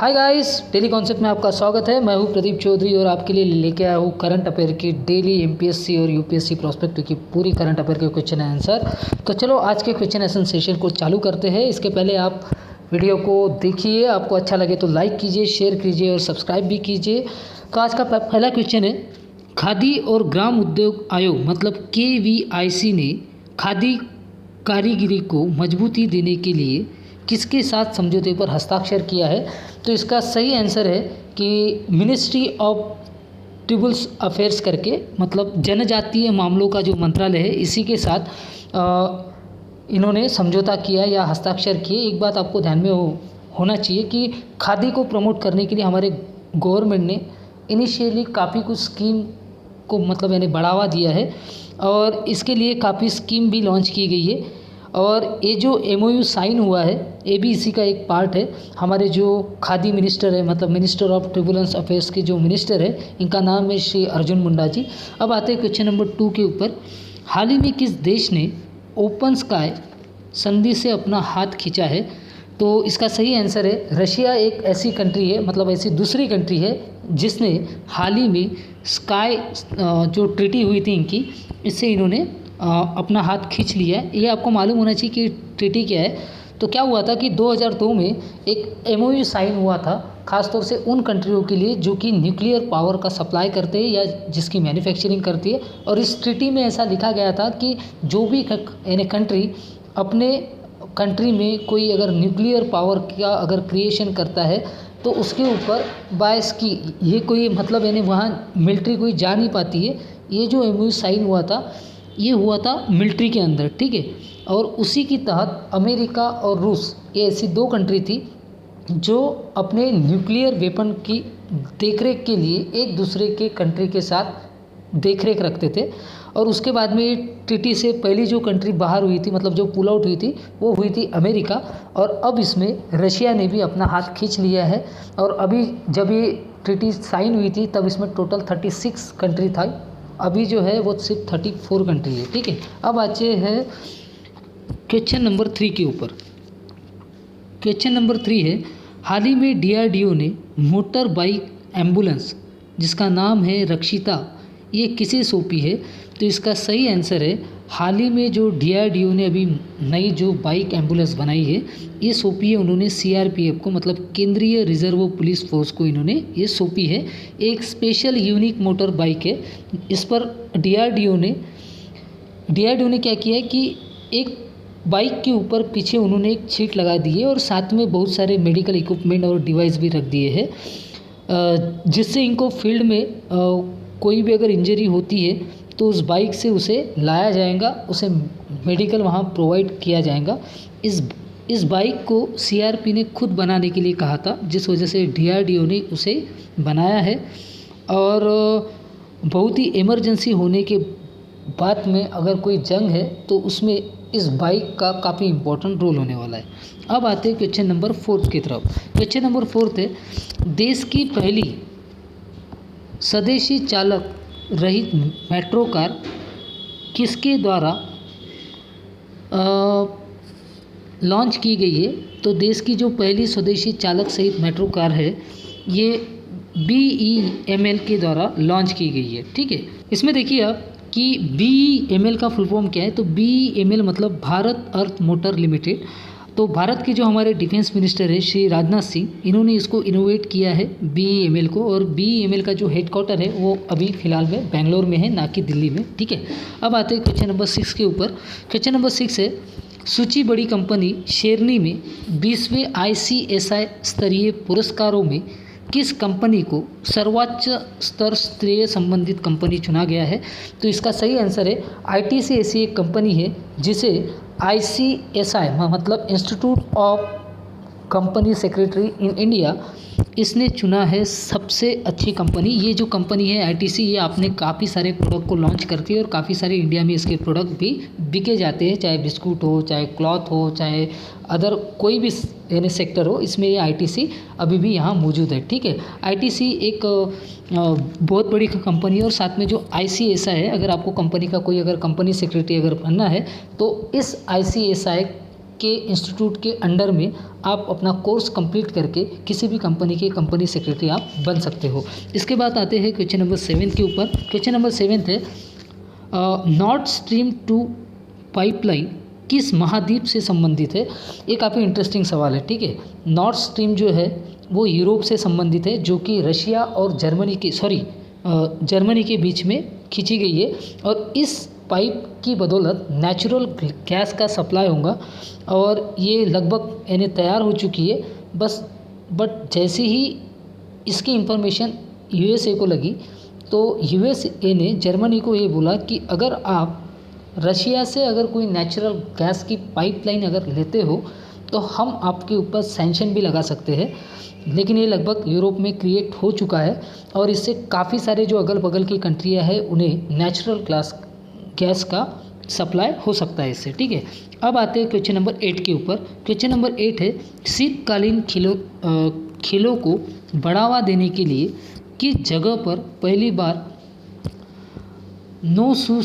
Hi guys, daily concept में आपका स्वागत है। मैं हूं प्रदीप चौधरी और आपके लिए लेके आया हूं करंट अफेयर की डेली एमपीएससी और यूपीएससी प्रोस्पेक्टिव की पूरी करंट अफेयर के क्वेश्चन एंड आंसर। तो चलो आज के क्वेश्चन एंड सेशन को चालू करते हैं। इसके पहले आप वीडियो को देखिए, आपको अच्छा लगे तो लाइक कीजिए, शेयर कीजिए और सब्सक्राइब भी कीजिए। तो आज का पहला क्वेश्चन है, खादी और ग्राम उद्योग आयोग मतलब KVIC ने खादी कारीगरी को मजबूती देने के लिए किसके साथ समझौते पर हस्ताक्षर किया है? तो इसका सही आंसर है कि मिनिस्ट्री ऑफ ट्राइबल्स अफेयर्स करके, मतलब जनजातीय मामलों का जो मंत्रालय है, इसी के साथ इन्होंने समझौता किया या हस्ताक्षर किए। एक बात आपको ध्यान में होना चाहिए कि खादी को प्रमोट करने के लिए हमारे गवर्नमेंट ने इनिशियली काफ़ी कुछ स्कीम को मतलब यानी बढ़ावा दिया है और इसके लिए काफ़ी स्कीम भी लॉन्च की गई है। और ये जो MOU साइन हुआ है, ये भी इसी का एक पार्ट है। हमारे जो खादी मिनिस्टर है, मतलब मिनिस्टर ऑफ ट्राइबल्स अफेयर्स के जो मिनिस्टर है, इनका नाम है श्री अर्जुन मुंडा जी। अब आते हैं क्वेश्चन नंबर 2 के ऊपर। हाल ही में किस देश ने ओपन स्काई संधि से अपना हाथ खींचा है? तो इसका सही आंसर है रशिया। एक ऐसी कंट्री है, मतलब ऐसी दूसरी कंट्री है जिसने हाल ही में स्काई जो ट्रीटी हुई थी इनकी, इससे इन्होंने अपना हाथ खींच लिया है। ये आपको मालूम होना चाहिए कि ट्रीटी क्या है। तो क्या हुआ था कि 2002 में एक MOU साइन हुआ था, ख़ासतौर से उन कंट्रियों के लिए जो कि न्यूक्लियर पावर का सप्लाई करते हैं या जिसकी मैन्युफैक्चरिंग करती है। और इस ट्रीटी में ऐसा लिखा गया था कि जो भी यानी कंट्री अपने कंट्री में कोई अगर न्यूक्लियर पावर का अगर क्रिएशन करता है तो उसके ऊपर बायस की ये कोई मतलब यानी वहाँ मिलिट्री कोई जा नहीं पाती है। ये जो MOU साइन हुआ था, ये हुआ था मिलिट्री के अंदर, ठीक है। और उसी के तहत अमेरिका और रूस, ये ऐसी दो कंट्री थी जो अपने न्यूक्लियर वेपन की देखरेख के लिए एक दूसरे के कंट्री के साथ देखरेख रखते थे। और उसके बाद में ट्रीटी से पहली जो कंट्री बाहर हुई थी, मतलब जो पुल आउट हुई थी, वो हुई थी अमेरिका। और अब इसमें रशिया ने भी अपना हाथ खींच लिया है। और अभी जब ये ट्रीटी साइन हुई थी तब इसमें टोटल 36 कंट्री था, अभी जो है वो सिर्फ 34 कंट्री है, ठीक है। अब आते हैं क्वेश्चन नंबर 3 के ऊपर। क्वेश्चन नंबर 3 है, हाल ही में DRDO ने मोटर बाइक एम्बुलेंस जिसका नाम है रक्षिता, ये किसे सौंपी है? तो इसका सही आंसर है हाल ही में जो DRDO ने अभी नई जो बाइक एम्बुलेंस बनाई है, ये सौंपी है उन्होंने CRPF को, मतलब केंद्रीय रिजर्व पुलिस फोर्स को इन्होंने ये सौंपी है। एक स्पेशल यूनिक मोटर बाइक है। इस पर DRDO ने क्या किया है कि एक बाइक के ऊपर पीछे उन्होंने एक सीट लगा दी है और साथ में बहुत सारे मेडिकल इक्विपमेंट और डिवाइस भी रख दिए हैं, जिससे इनको फील्ड में कोई भी अगर इंजरी होती है तो उस बाइक से उसे लाया जाएगा, उसे मेडिकल वहाँ प्रोवाइड किया जाएगा। इस बाइक को CRP ने खुद बनाने के लिए कहा था, जिस वजह से DRDO ने उसे बनाया है। और बहुत ही इमरजेंसी होने के बाद में अगर कोई जंग है तो उसमें इस बाइक का काफ़ी इम्पोर्टेंट रोल होने वाला है। अब आते हैं क्वेश्चन नंबर 4 की तरफ। क्वेश्चन नंबर 4 है, देश की पहली स्वदेशी चालक रहित मेट्रो कार किसके द्वारा लॉन्च की गई है? तो देश की जो पहली स्वदेशी चालक सहित मेट्रो कार है, ये BEML के द्वारा लॉन्च की गई है, ठीक है। इसमें देखिए आप कि BEML का फुल फॉर्म क्या है। तो BEML मतलब भारत अर्थ मोटर लिमिटेड। तो भारत के जो हमारे डिफेंस मिनिस्टर है श्री राजनाथ सिंह, इन्होंने इसको इनोवेट किया है BEML को। और BEML का जो हेडक्वार्टर है वो अभी फ़िलहाल में बेंगलोर में है, ना कि दिल्ली में, ठीक है। अब आते हैं क्वेश्चन नंबर 6 के ऊपर। क्वेश्चन नंबर 6 है, सूची बड़ी कंपनी शेरनी में 20वें ICSI स्तरीय पुरस्कारों में किस कंपनी को सर्वोच्च स्तर श्रेय संबंधित कंपनी चुना गया है? तो इसका सही आंसर है ITC ऐसी एक कंपनी है जिसे ICSI मतलब institute of company secretary in India, इसने चुना है सबसे अच्छी कंपनी। ये जो कंपनी है ITC, ये आपने काफ़ी सारे प्रोडक्ट को लॉन्च करती है और काफ़ी सारे इंडिया में इसके प्रोडक्ट भी बिके जाते हैं, चाहे बिस्कुट हो, चाहे क्लॉथ हो, चाहे अदर कोई भी यानी सेक्टर हो, इसमें ये ITC अभी भी यहाँ मौजूद है, ठीक है। ITC एक बहुत बड़ी कंपनी है। और साथ में जो ICSI है, अगर आपको कंपनी का कोई अगर कंपनी सेक्रेटरी अगर बनना है तो इस ICSI के इंस्टीट्यूट के अंडर में आप अपना कोर्स कंप्लीट करके किसी भी कंपनी के कंपनी सेक्रेटरी आप बन सकते हो। इसके बाद आते हैं क्वेश्चन नंबर 7 के ऊपर। क्वेश्चन नंबर 7 है नॉर्थ स्ट्रीम 2 पाइपलाइन किस महाद्वीप से संबंधित है। ये काफ़ी इंटरेस्टिंग सवाल है, ठीक है। नॉर्थ स्ट्रीम जो है वो यूरोप से संबंधित है, जो कि रशिया और जर्मनी के बीच में खींची गई है, और इस पाइप की बदौलत नेचुरल गैस का सप्लाई होगा, और ये लगभग यानी तैयार हो चुकी है बट जैसे ही इसकी इंफॉर्मेशन यूएसए को लगी तो यूएसए ने जर्मनी को ये बोला कि अगर आप रशिया से अगर कोई नेचुरल गैस की पाइपलाइन अगर लेते हो तो हम आपके ऊपर सैंक्शन भी लगा सकते हैं। लेकिन ये लगभग यूरोप में क्रिएट हो चुका है, और इससे काफ़ी सारे जो अगल बगल की कंट्रियां हैं उन्हें नेचुरल गैस का सप्लाई हो सकता है इससे, ठीक है। अब आते हैं क्वेश्चन नंबर 8 के ऊपर। क्वेश्चन नंबर 8 है शीतकालीन खेलों को बढ़ावा देने के लिए किस जगह पर पहली बार 900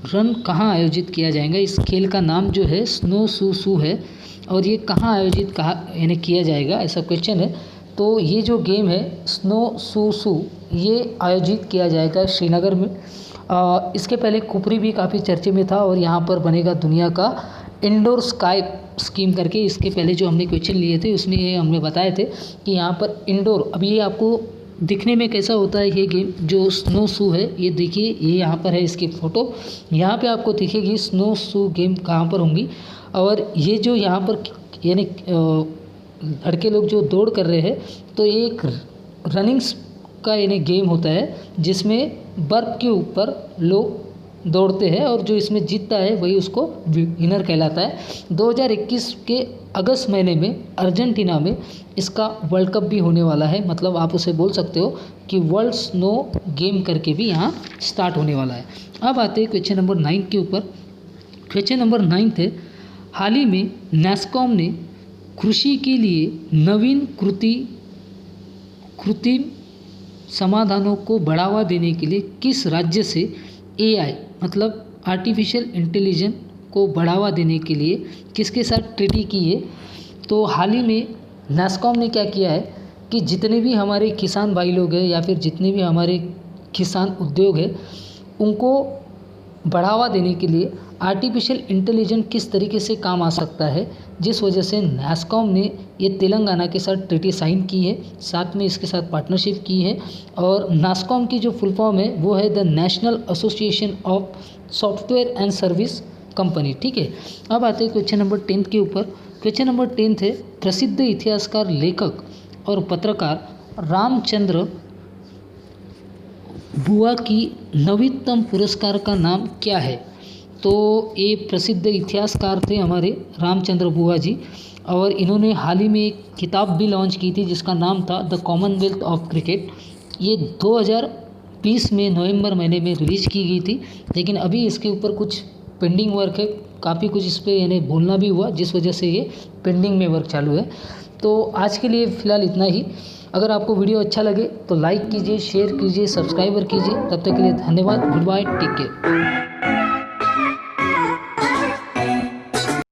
रन कहाँ आयोजित किया जाएगा। इस खेल का नाम जो है स्नो शू है, और ये कहाँ आयोजित यानी किया जाएगा, ऐसा क्वेश्चन है। तो ये जो गेम है स्नो शू ये आयोजित किया जाएगा श्रीनगर में। इसके पहले कुफरी भी काफ़ी चर्चे में था, और यहाँ पर बनेगा दुनिया का इंडोर स्काई स्कीम करके। इसके पहले जो हमने क्वेश्चन लिए थे उसमें ये हमने बताए थे कि यहाँ पर इंडोर, अब ये आपको दिखने में कैसा होता है ये गेम जो स्नो शू है, ये देखिए ये यहाँ पर है इसकी फ़ोटो, यहाँ पे आपको दिखेगी स्नो शू गेम कहाँ पर होंगी। और ये जो यहाँ पर यानी लड़के लोग जो दौड़ कर रहे हैं, तो ये एक रनिंग्स का यानी गेम होता है जिसमें बर्फ़ के ऊपर लोग दौड़ते हैं, और जो इसमें जीतता है वही उसको विनर कहलाता है। 2021 के अगस्त महीने में अर्जेंटीना में इसका वर्ल्ड कप भी होने वाला है, मतलब आप उसे बोल सकते हो कि वर्ल्ड स्नो गेम करके भी यहाँ स्टार्ट होने वाला है। अब आते हैं क्वेश्चन नंबर 9 के ऊपर। क्वेश्चन नंबर 9 है हाल ही में नैस्कॉम ने कृषि के लिए नवीन कृत्रिम समाधानों को बढ़ावा देने के लिए किस राज्य से एआई मतलब आर्टिफिशियल इंटेलिजेंस को बढ़ावा देने के लिए किसके साथ ट्रीटी की है। तो हाल ही में नैस्कॉम ने क्या किया है कि जितने भी हमारे किसान भाई लोग हैं या फिर जितने भी हमारे किसान उद्योग हैं उनको बढ़ावा देने के लिए आर्टिफिशियल इंटेलिजेंस किस तरीके से काम आ सकता है, जिस वजह से नैस्कॉम ने ये तेलंगाना के साथ ट्रीटी साइन की है, साथ में इसके साथ पार्टनरशिप की है। और नैस्कॉम की जो फुल फॉर्म है वो है the national association of software and service company, ठीक है। अब आते हैं क्वेश्चन नंबर 10 के ऊपर। क्वेश्चन नंबर 10 है प्रसिद्ध इतिहासकार, लेखक और पत्रकार रामचंद्र बुआ की नवीनतम पुरस्कार का नाम क्या है। तो ये प्रसिद्ध इतिहासकार थे हमारे रामचंद्र बुआ जी, और इन्होंने हाल ही में एक किताब भी लॉन्च की थी जिसका नाम था द कॉमनवेल्थ ऑफ क्रिकेट। ये 2020 में नवंबर महीने में रिलीज़ की गई थी, लेकिन अभी इसके ऊपर कुछ पेंडिंग वर्क है, काफ़ी कुछ इस पर यानी बोलना भी हुआ, जिस वजह से ये पेंडिंग में वर्क चालू है। तो आज के लिए फ़िलहाल इतना ही। अगर आपको वीडियो अच्छा लगे तो लाइक कीजिए, शेयर कीजिए, सब्सक्राइबर कीजिए। तब तक के लिए धन्यवाद। Good bye, take care.